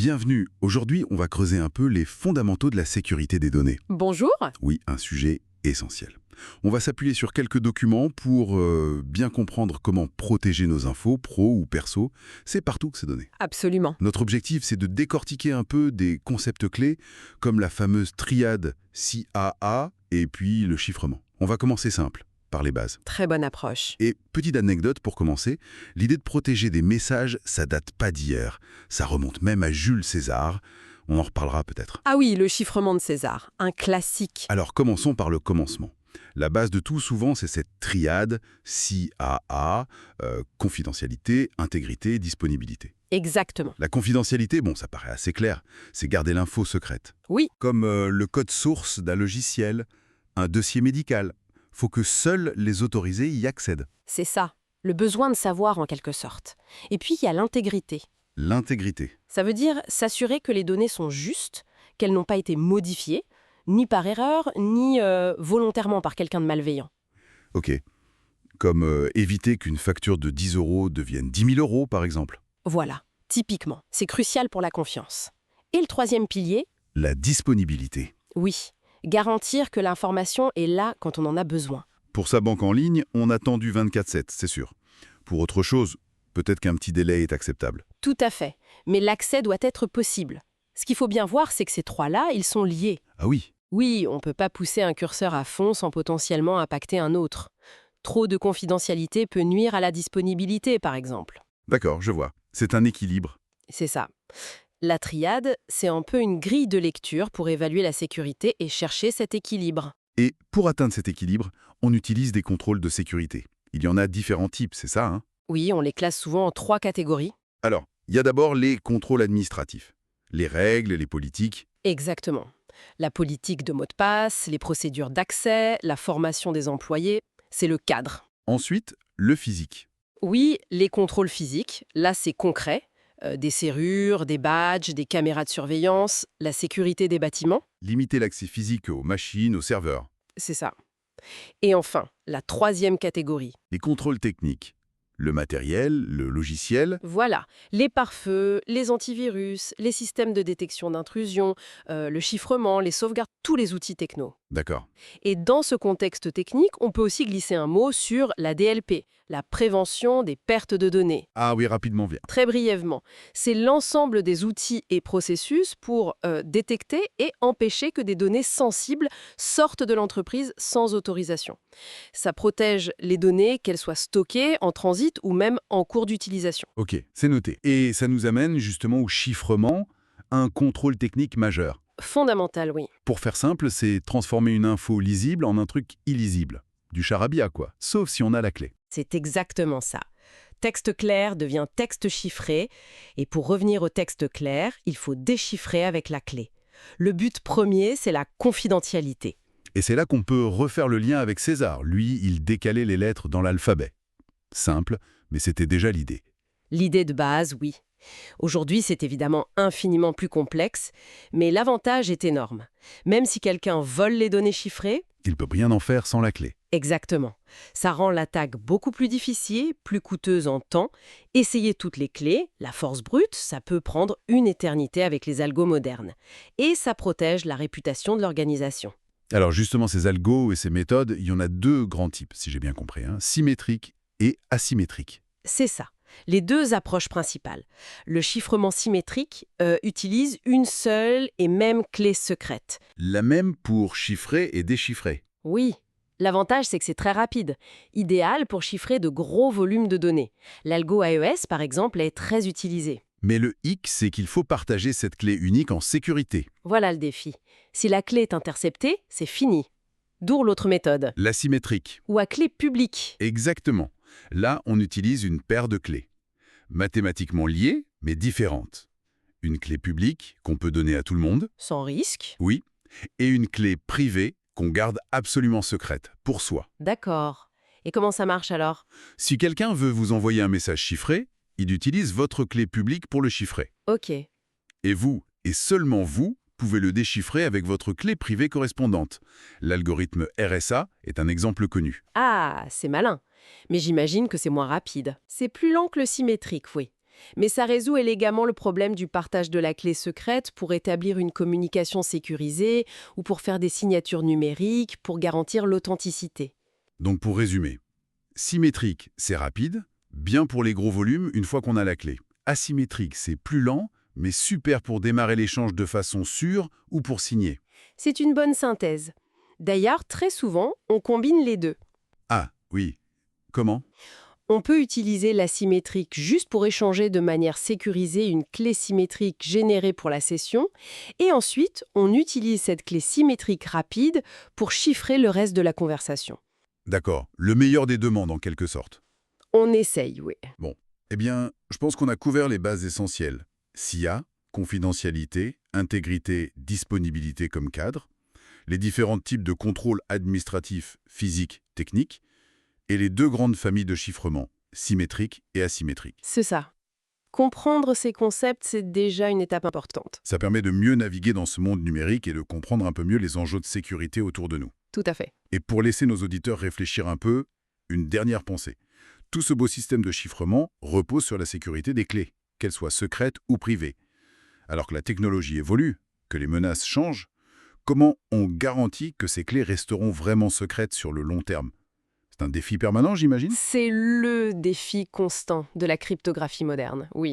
Bienvenue. Aujourd'hui, on va creuser un peu les fondamentaux de la sécurité des données. Bonjour. Oui, un sujet essentiel. On va s'appuyer sur quelques documents pour bien comprendre comment protéger nos infos, pro ou perso. C'est partout que c'est donné. Absolument. Notre objectif, c'est de décortiquer un peu des concepts clés, comme la fameuse triade CAA et puis le chiffrement. On va commencer simple, par les bases. Très bonne approche. Et petite anecdote pour commencer, l'idée de protéger des messages, ça date pas d'hier. Ça remonte même à Jules César. On en reparlera peut-être. Ah oui, le chiffrement de César, un classique. Alors commençons par le commencement. La base de tout, souvent, c'est cette triade CAA, confidentialité, intégrité, disponibilité. Exactement. La confidentialité, bon, ça paraît assez clair, c'est garder l'info secrète. Oui, Comme le code source d'un logiciel, un dossier médical. Faut que seuls les autorisés y accèdent. c'est ça. Le besoin de savoir en quelque sorte. Et puis il y a l'intégrité. L'intégrité. Ça veut dire s'assurer que les données sont justes, qu'elles n'ont pas été modifiées, ni par erreur, ni volontairement par quelqu'un de malveillant. Ok. Comme éviter qu'une facture de 10 € devienne 10 000 €, par exemple. Voilà, typiquement. C'est crucial pour la confiance. Et le troisième pilier, La disponibilité. oui, garantir que l'information est là quand on en a besoin. Pour sa banque en ligne, on attend du 24/7, c'est sûr. Pour autre chose, peut-être qu'un petit délai est acceptable. Tout à fait. Mais l'accès doit être possible. Ce qu'il faut bien voir, c'est que ces trois-là, ils sont liés. Ah oui, Oui, on ne peut pas pousser un curseur à fond sans potentiellement impacter un autre. Trop de confidentialité peut nuire à la disponibilité, par exemple. d'accord, je vois. C'est un équilibre. C'est ça. La triade, c'est un peu une grille de lecture pour évaluer la sécurité et chercher cet équilibre. Et pour atteindre cet équilibre, on utilise des contrôles de sécurité. Il y en a différents types, c'est ça, hein? Oui, on les classe souvent en 3 catégories. Alors, il y a d'abord les contrôles administratifs. Les règles, les politiques. Exactement. La politique de mot de passe, les procédures d'accès, la formation des employés, c'est le cadre. Ensuite, le physique. Oui, les contrôles physiques, là c'est concret. Des serrures, des badges, des caméras de surveillance, la sécurité des bâtiments, Limiter l'accès physique aux machines, aux serveurs. c'est ça. Et enfin, la troisième catégorie. Les contrôles techniques. Le matériel, le logiciel. Voilà, les pare-feux, les antivirus, les systèmes de détection d'intrusion, le chiffrement, les sauvegardes, tous les outils techno. D'accord. Et dans ce contexte technique, on peut aussi glisser un mot sur la DLP, la prévention des pertes de données. Ah oui, rapidement vient. Très brièvement, c'est l'ensemble des outils et processus pour détecter et empêcher que des données sensibles sortent de l'entreprise sans autorisation. Ça protège les données, qu'elles soient stockées, en transit ou même en cours d'utilisation. Ok, c'est noté. Et ça nous amène justement au chiffrement, un contrôle technique majeur. Fondamental, oui. Pour faire simple, c'est transformer une info lisible en un truc illisible. Du charabia, quoi. Sauf si on a la clé. C'est exactement ça. Texte clair devient texte chiffré, et pour revenir au texte clair, il faut déchiffrer avec la clé. Le but premier, c'est la confidentialité. Et c'est là qu'on peut refaire le lien avec César. Lui, il décalait les lettres dans l'alphabet. Simple, mais c'était déjà l'idée. L'idée de base, oui. Aujourd'hui, c'est évidemment infiniment plus complexe, mais l'avantage est énorme. Même si quelqu'un vole les données chiffrées, Il peut rien en faire sans la clé. exactement. Ça rend l'attaque beaucoup plus difficile, plus coûteuse en temps. Essayer toutes les clés, la force brute, ça peut prendre une éternité avec les algos modernes. Et ça protège la réputation de l'organisation. Alors justement, ces algos et ces méthodes, il y en a deux grands types, si j'ai bien compris. Symétriques et asymétriques. C'est ça. Les deux approches principales. Le chiffrement symétrique utilise une seule et même clé secrète. La même pour chiffrer et déchiffrer. Oui. L'avantage, c'est que c'est très rapide. Idéal pour chiffrer de gros volumes de données. L'algo AES, par exemple, est très utilisé. Mais le hic, c'est qu'il faut partager cette clé unique en sécurité. Voilà le défi. Si la clé est interceptée, c'est fini. D'où l'autre méthode. L'asymétrique. Ou à clé publique. Exactement. Là, on utilise une paire de clés. Mathématiquement liées, mais différentes. Une clé publique qu'on peut donner à tout le monde, Sans risque. oui, et une clé privée qu'on garde absolument secrète, pour soi. D'accord. Et comment ça marche alors? Si quelqu'un veut vous envoyer un message chiffré, il utilise votre clé publique pour le chiffrer. Ok. Et vous, et seulement vous, pouvez le déchiffrer avec votre clé privée correspondante. L'algorithme RSA est un exemple connu. Ah, c'est malin. Mais j'imagine que c'est moins rapide. C'est plus lent que le symétrique, oui. Mais ça résout élégamment le problème du partage de la clé secrète pour établir une communication sécurisée ou pour faire des signatures numériques, pour garantir l'authenticité. Donc pour résumer, symétrique, c'est rapide, bien pour les gros volumes une fois qu'on a la clé. Asymétrique, c'est plus lent, mais super pour démarrer l'échange de façon sûre ou pour signer. C'est une bonne synthèse. D'ailleurs, très souvent, on combine les deux. Ah, oui. Comment? On peut utiliser l'asymétrique juste pour échanger de manière sécurisée une clé symétrique générée pour la session, et ensuite, on utilise cette clé symétrique rapide pour chiffrer le reste de la conversation. D'accord, le meilleur des deux mondes en quelque sorte. On essaye, oui. Bon, eh bien, je pense qu'on a couvert les bases essentielles. SIA, confidentialité, intégrité, disponibilité comme cadre, les différents types de contrôles administratifs, physiques, techniques, et les deux grandes familles de chiffrement, symétrique et asymétrique. C'est ça. Comprendre ces concepts, c'est déjà une étape importante. Ça permet de mieux naviguer dans ce monde numérique et de comprendre un peu mieux les enjeux de sécurité autour de nous. Tout à fait. Et pour laisser nos auditeurs réfléchir un peu, une dernière pensée. Tout ce beau système de chiffrement repose sur la sécurité des clés, qu'elles soient secrètes ou privées. Alors que la technologie évolue, que les menaces changent, comment on garantit que ces clés resteront vraiment secrètes sur le long terme? C'est un défi permanent, j'imagine? C'est le défi constant de la cryptographie moderne, oui.